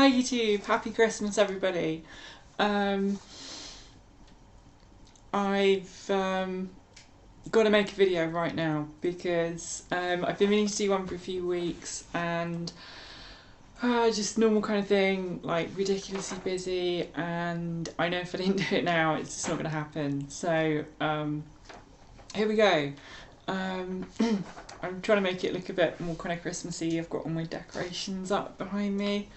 Hi YouTube, happy Christmas everybody. I've got to make a video right now because I've been meaning to do one for a few weeks and just normal kind of thing, like ridiculously busy, and I know if I didn't do it now it's just not going to happen. So here we go. I'm trying to make it look a bit more kind of Christmassy. I've got all my decorations up behind me.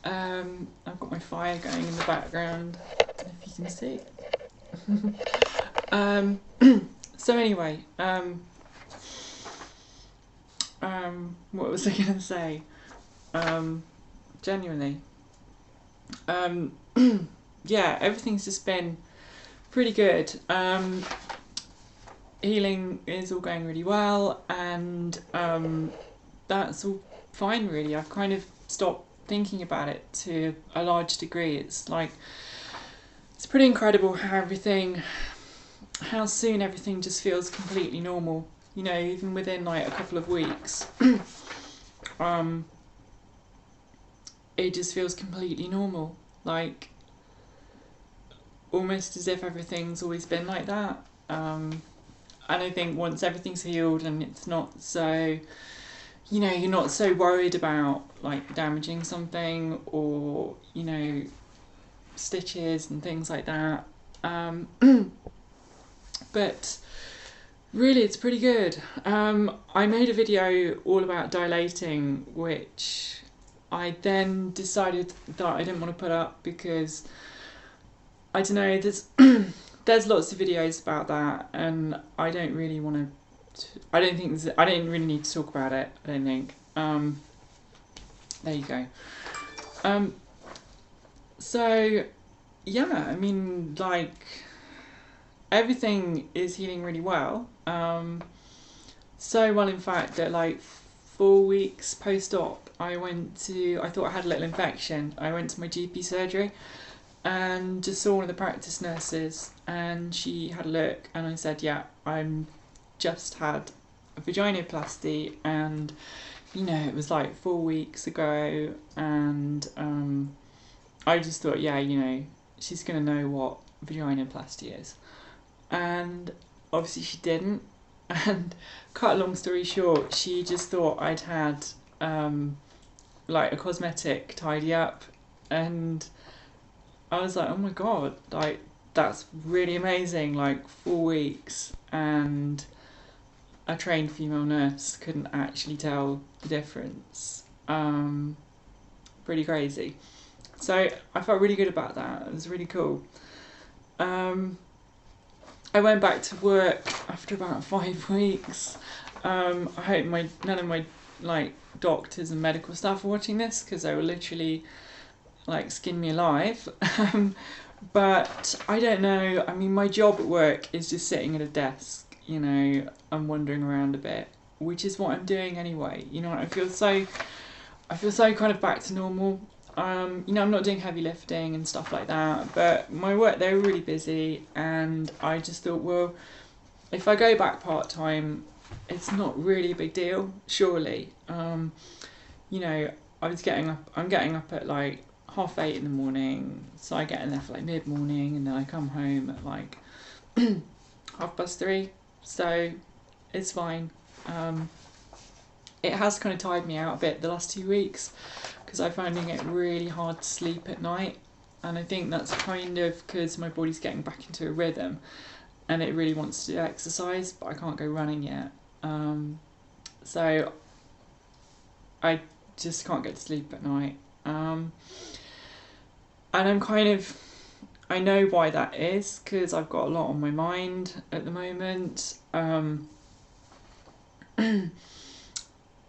I've got my fire going in the background, I don't know if you can see. So anyway, what was I going to say? Genuinely, yeah, everything's just been pretty good. Healing is all going really well, and that's all fine really. I've kind of stopped thinking about it to a large degree. It's like, it's pretty incredible how soon everything just feels completely normal, you know, even within like a couple of weeks. It just feels completely normal, like almost as if everything's always been like that. And I think once everything's healed and it's not so, you know, you're not so worried about like damaging something or, you know, stitches and things like that. But really it's pretty good. I made a video all about dilating, which I then decided that I didn't want to put up because, I don't know, there's lots of videos about that and I don't really want to, I don't really need to talk about it, I don't think. There you go. So yeah, I mean, like, everything is healing really well. So well in fact that like 4 weeks post-op I thought I had a little infection. I went to my GP surgery and just saw one of the practice nurses, and she had a look and I said, yeah, I'm just had a vaginoplasty, and you know, it was like 4 weeks ago, and I just thought, yeah, you know, she's gonna know what vaginoplasty is. And obviously she didn't, and cut a long story short, she just thought I'd had like a cosmetic tidy up, and I was like, oh my god, like that's really amazing, like 4 weeks and a trained female nurse couldn't actually tell the difference. Pretty crazy. So I felt really good about that. It was really cool. I went back to work after about 5 weeks. I hope none of my like doctors and medical staff are watching this, because they were literally like skin me alive. But I don't know, I mean, my job at work is just sitting at a desk, you know, and wandering around a bit, which is what I'm doing anyway. You know, I feel so kind of back to normal. You know, I'm not doing heavy lifting and stuff like that, but my work, they were really busy, and I just thought, well, if I go back part-time, it's not really a big deal, surely. You know, I'm getting up at like 8:30 in the morning, so I get in there for like mid-morning, and then I come home at like 3:30, so it's fine. It has kind of tired me out a bit the last 2 weeks, because I'm finding it really hard to sleep at night, and I think that's kind of because my body's getting back into a rhythm and it really wants to do exercise, but I can't go running yet. So I just can't get to sleep at night. And I know why that is, because I've got a lot on my mind at the moment. And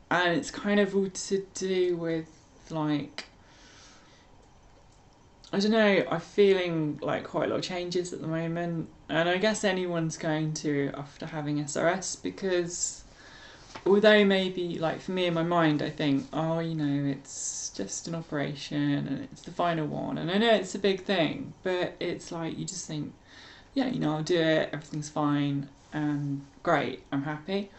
it's kind of all to do with, like, I don't know, I'm feeling like quite a lot of changes at the moment, and I guess anyone's going to after having SRS, because although maybe, like, for me in my mind I think, oh, you know, it's just an operation and it's the final one, and I know it's a big thing, but it's like, you just think, yeah, you know, I'll do it, everything's fine, and great, I'm happy.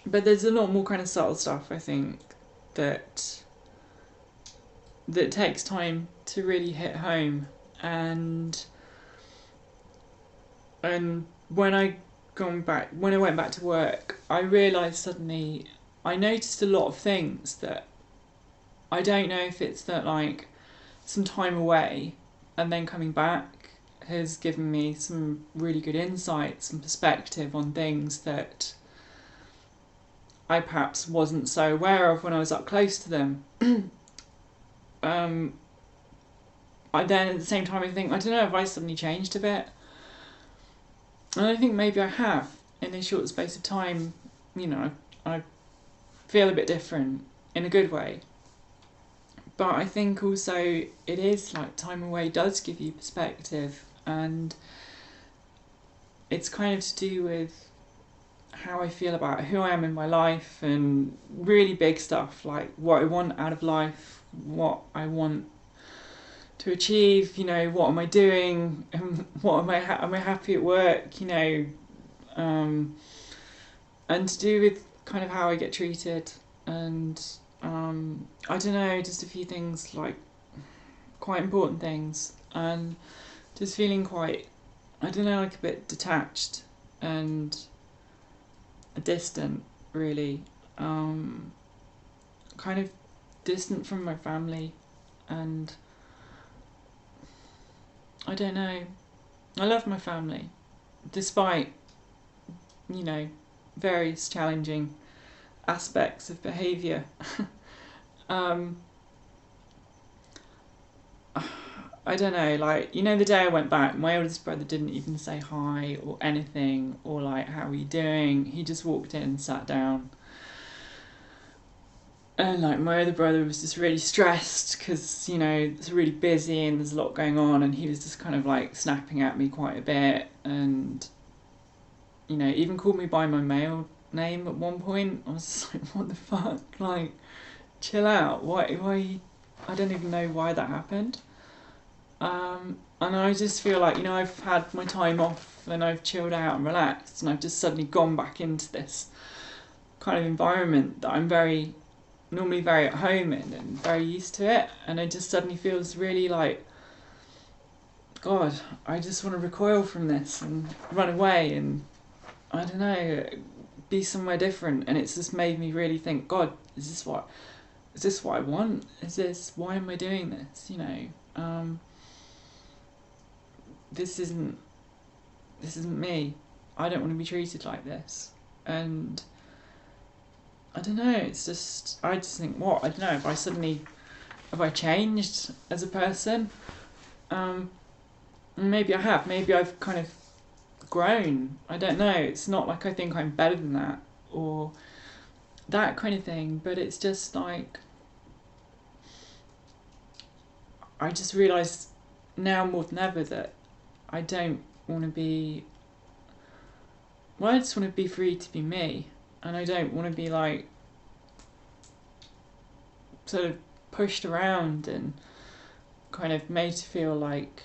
But there's a lot more kind of subtle stuff, I think, that that takes time to really hit home. And when when I went back to work, I realised suddenly I noticed a lot of things that I don't know if it's that like some time away and then coming back has given me some really good insights and perspective on things that I perhaps wasn't so aware of when I was up close to them. I then at the same time I think, I don't know if I suddenly changed a bit. And I think maybe I have in a short space of time. I feel a bit different in a good way. But I think also it is like time away does give you perspective, and it's kind of to do with how I feel about who I am in my life, and really big stuff like what I want out of life, what I want to achieve, what am I doing, and what am I happy at work, and to do with kind of how I get treated, and I don't know, just a few things like quite important things, and just feeling quite, I don't know, like a bit detached and distant, really, kind of distant from my family, and I don't know, I love my family, despite, various challenging aspects of behaviour. I don't know, like, the day I went back, my oldest brother didn't even say hi or anything, or like, how are you doing? He just walked in and sat down. And like, my other brother was just really stressed because, it's really busy and there's a lot going on, and he was just kind of like snapping at me quite a bit, and, even called me by my male name at one point. I was just like, what the fuck? Like, chill out. Why I don't even know why that happened. And I just feel like, I've had my time off and I've chilled out and relaxed, and I've just suddenly gone back into this kind of environment that I'm normally very at home in and very used to it, and it just suddenly feels really like, God, I just want to recoil from this and run away and, I don't know, be somewhere different. And it's just made me really think, God, is this what I want? Why am I doing this? This isn't me. I don't want to be treated like this. And I don't know, I just think, what? I don't know, have I changed as a person? Maybe I have. Maybe I've kind of grown. I don't know. It's not like I think I'm better than that or that kind of thing, but it's just like, I just realise now more than ever that I don't want to be, I just want to be free to be me, and I don't want to be like sort of pushed around and kind of made to feel like,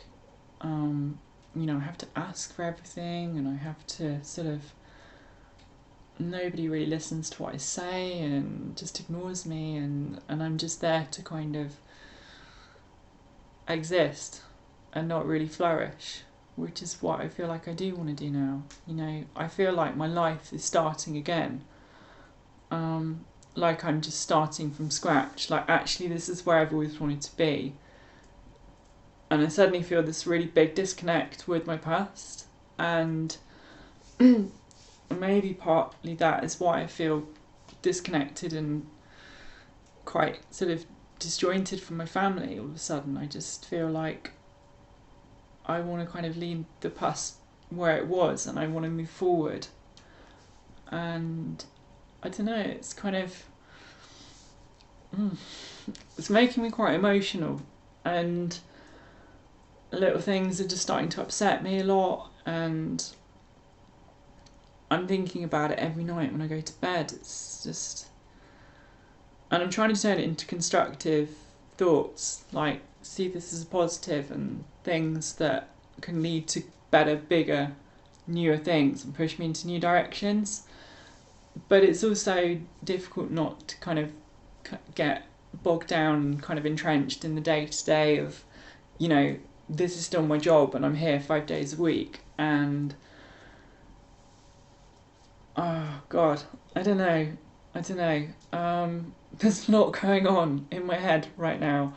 I have to ask for everything, and I have to sort of, nobody really listens to what I say and just ignores me, and I'm just there to kind of exist and not really flourish, which is what I feel like I do want to do now. I feel like my life is starting again. Like I'm just starting from scratch. Like, actually, this is where I've always wanted to be. And I suddenly feel this really big disconnect with my past. And maybe partly that is why I feel disconnected and quite sort of disjointed from my family all of a sudden. I just feel like I want to kind of leave the past where it was, and I want to move forward. And I don't know, it's kind of, it's making me quite emotional, and little things are just starting to upset me a lot, and I'm thinking about it every night when I go to bed. It's just, and I'm trying to turn it into constructive thoughts, like see this as a positive and things that can lead to better, bigger, newer things and push me into new directions. But it's also difficult not to kind of get bogged down and kind of entrenched in the day-to-day of, you know, this is still my job and I'm here 5 days a week, and oh god, I don't know. There's a lot going on in my head right now,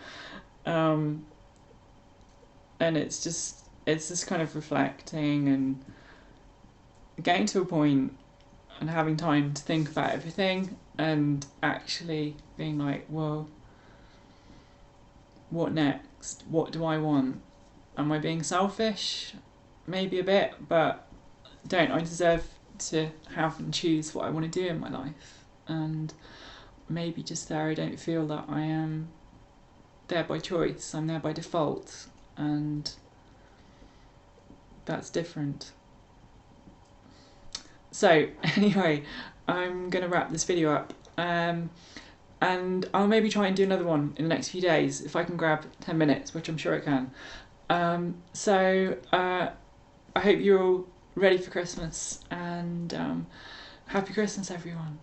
and it's just kind of reflecting and getting to a point and having time to think about everything and actually being like, well, what next? What do I want? Am I being selfish? Maybe a bit, but don't I deserve to have and choose what I want to do in my life? And maybe just there I don't feel that I am there by choice, I'm there by default, and that's different. So anyway, I'm going to wrap this video up, and I'll maybe try and do another one in the next few days if I can grab 10 minutes, which I'm sure I can. I hope you're all ready for Christmas, and happy Christmas everyone.